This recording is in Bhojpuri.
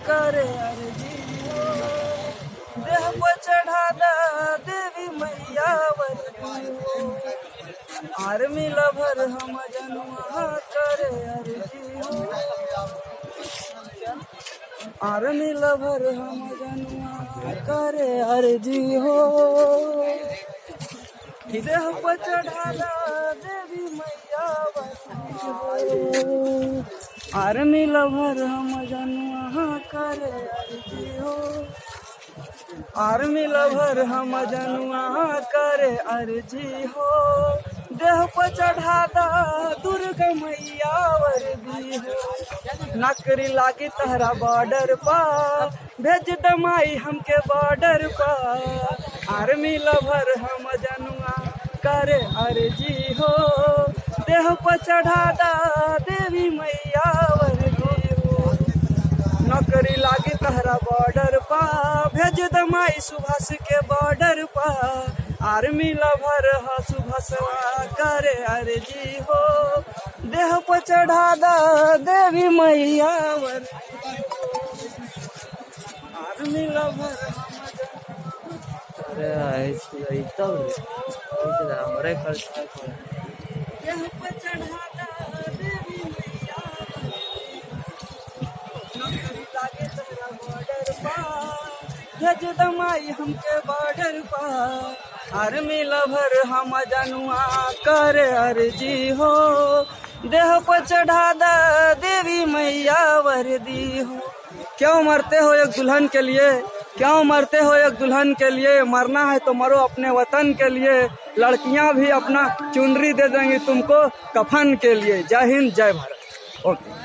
करे अर्जी हो, देह पर चढ़ा दा देवी मैया वर्दी हो, आर्मी लवर हम जनुआ करे अर्जी हो, आर्मी लवर हम जनुआ करे अर्जी हो, देह पर चढ़ा दा देवी मैया वर्दी हो, आर्मी लवर हम जनुआ करे अर्जी हो, आर्मी लवर हम जनुआ करे अर्जी हो, देह पर चढ़ा दा दुर्गा मैया वर्दी हो, नकरी लागी तहरा बॉर्डर पा, भेज दमाई हमके बॉर्डर पा, आर्मी लवर हम जनुआ करे अर्जी हो, देह पर चढ़ा दा देवी मैया वर्दी हो, नौकरी लागी तहरा बॉर्डर पा, भेज दमाई सुभाष के बॉर्डर पा, आर्मी लवर ह सुभाषवा करे अर्जी हो, देह पर चढ़ा दा देवी मैया वर्दी, आर्मी लवर अरे ऐसे तब हमरे खर्चा देह पर चढ़ा दा देवी मैया नौकरी लागे तहरा बॉर्डर पा, भेज दमाई हमके बॉर्डर पा, आर्मी लवर हम जनुआ करे अर्जी हो, देह पर चढ़ा दा देवी मैया वर्दी हो। क्यों मरते हो एक दुल्हन के लिए, क्यों मरते हो एक दुल्हन के लिए, मरना है तो मरो अपने वतन के लिए, लड़कियां भी अपना चुनरी दे देंगी तुमको कफन के लिए। जय हिंद जय भारत। ओके।